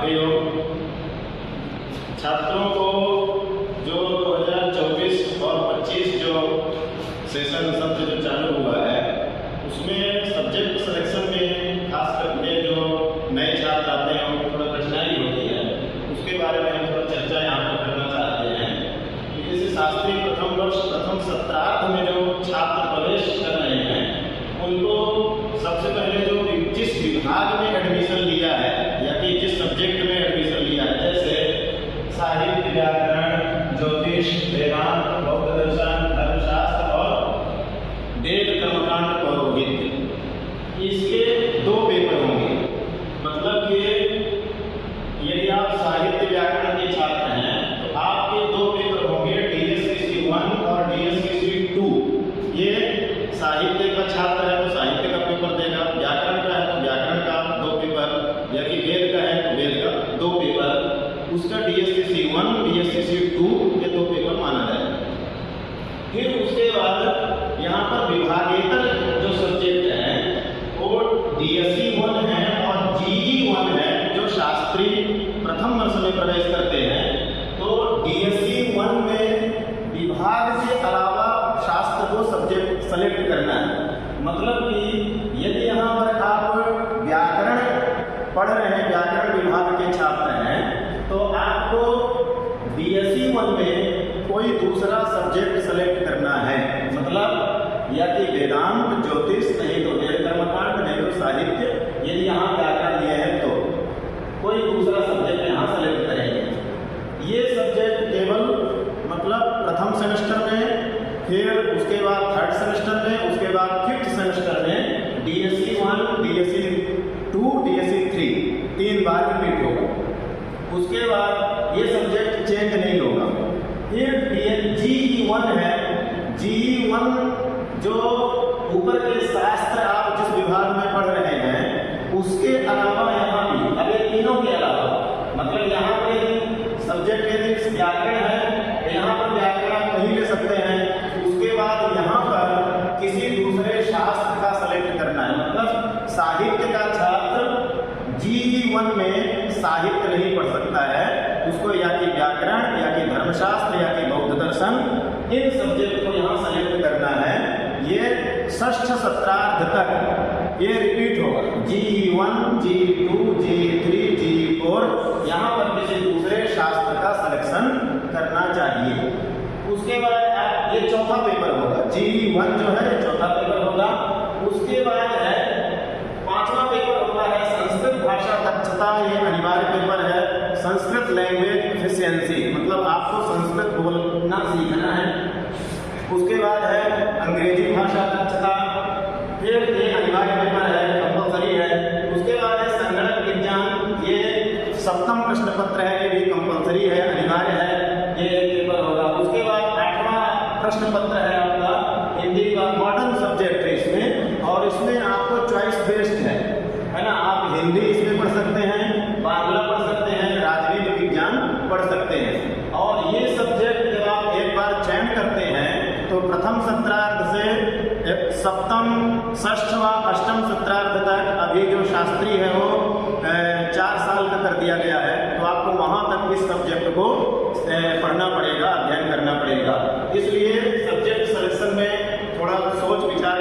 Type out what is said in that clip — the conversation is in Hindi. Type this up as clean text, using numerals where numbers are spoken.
आगे छात्रों को जो 2024 और 25 जो सेशन सत्र जो चालू हुआ है उसमें सब्जेक्ट सिलेक्शन में खास करके जो नए छात्र आते हैं उनको थोड़ा कठिनाई होती है, उसके बारे में हम थोड़ा चर्चा यहाँ पर करना चाहते हैं। जैसे शास्त्री प्रथम वर्ष प्रथम सत्रार्थ में जो छात्र प्रवेश कर रहे हैं उनको सबसे पहले जो जिस विभाग में एडमिशन लिया है या कि जिस सब्जेक्ट में एडमिशन लिया है, जैसे साहित्य, व्याकरण, ज्योतिष, वेदांत, बौद्ध दर्शन, धर्मशास्त्र और वेद कर्मकांड पौरोहित्य, इसके 2 पेपर होंगे। मतलब कि यदि आप साहित्य व्याकरण के छात्र हैं तो आपके 2 पेपर होंगे, DSCC 1 और DSCC 2। ये साहित्य का छात्र है तो साहित्य का पेपर देगा, व्याकरण का है तो व्याकरण का 2 पेपर, या कि वेद का है तो वेद का 2 पेपर, उसका DSCC 1 DSCC 2 ये 2 पेपर माना जाएगा। फिर उसके बाद यहाँ पर विभागेतर जो सब्जेक्ट है वो DSE 1 है और GE 1 है। जो शास्त्री प्रथम वर्ष में प्रवेश करते हैं तो DSE 1 में विभाग के अलावा शास्त्र को सब्जेक्ट सेलेक्ट करना है। मतलब कि यदि यहाँ पर आप व्याकरण पढ़ रहे हैं, व्याकरण विभाग के छात्र हैं, तो आपको DSE 1 में कोई दूसरा सब्जेक्ट सेलेक्ट करना है। मतलब या कि वेदांत, ज्योतिष, नहीं तो वेद कर्मकांड, नहीं तो साहित्य, यदि यहाँ व्याकरण लिए हैं तो कोई दूसरा सब्जेक्ट यहाँ सेलेक्ट करेंगे। ये सब्जेक्ट केवल मतलब प्रथम सेमेस्टर में, फिर उसके बाद थर्ड सेमेस्टर में, उसके बाद फिफ्थ सेमेस्टर में DSE 1, DSE 2, DSE 3 3 बार रिपीट होगा। उसके बाद ये सब्जेक्ट चेंज नहीं होगा। फिर GE 1 है, GE 1 जो ऊपर के शास्त्र आप जिस विभाग में पढ़ रहे हैं उसके अलावा यहाँ भी, अब ये तीनों के अलावा, मतलब यहाँ पे सब्जेक्ट यदि व्याकरण है तो यहाँ पर व्याकरण आप नहीं ले सकते हैं। उसके बाद यहाँ पर किसी दूसरे शास्त्र का सेलेक्ट करना है। मतलब साहित्य का छात्र GE 1 में साहित्य नहीं पढ़ सकता है, उसको या कि व्याकरण या कि धर्मशास्त्र या कि बौद्ध दर्शन, इन सब्जेक्ट को यहाँ सेलेक्ट करना है। ये षष्ठ सत्रार्ध तक ये रिपीट होगा, GE 1, GE 2, GE 3, GE 4, यहाँ पर किसी दूसरे शास्त्र का सिलेक्शन करना चाहिए। उसके बाद ये चौथा पेपर होगा, GE 1 जो है चौथा पेपर होगा। उसके बाद है 5वां पेपर होता है संस्कृत भाषा दक्षता, ये अनिवार्य पेपर है। संस्कृत लैंग्वेज एफिशिएंसी, मतलब आपको संस्कृत बोलना सीखना है। उसके बाद है अंग्रेजी भाषा दक्षता, फिर ये अनिवार्य पेपर है, कंपलसरी है। उसके बाद है संगणक विज्ञान, ये 7वां प्रश्न पत्र है, ये भी कंपलसरी है, अनिवार्य है, ये पेपर होगा। उसके बाद 8वां प्रश्न पत्र है आपका हिंदी का, मॉडर्न सब्जेक्ट है इसमें, और इसमें आपको चॉइस बेस्ड है ना। आप हिंदी इसमें पढ़ सकते हैं, बांग्ला पढ़ सकते हैं, राजनीति विज्ञान पढ़ सकते हैं। और ये सब्जेक्ट जब आप एक बार चयन करते हैं तो प्रथम सत्रार्ध से सप्तम, षष्ठ व अष्टम सत्रार्ध तक, अभी जो शास्त्री है वो 4 साल का कर दिया गया है, तो आपको वहाँ तक इस सब्जेक्ट को पढ़ना पड़ेगा, अध्ययन करना पड़ेगा। इसलिए सब्जेक्ट सिलेक्शन में थोड़ा सोच विचार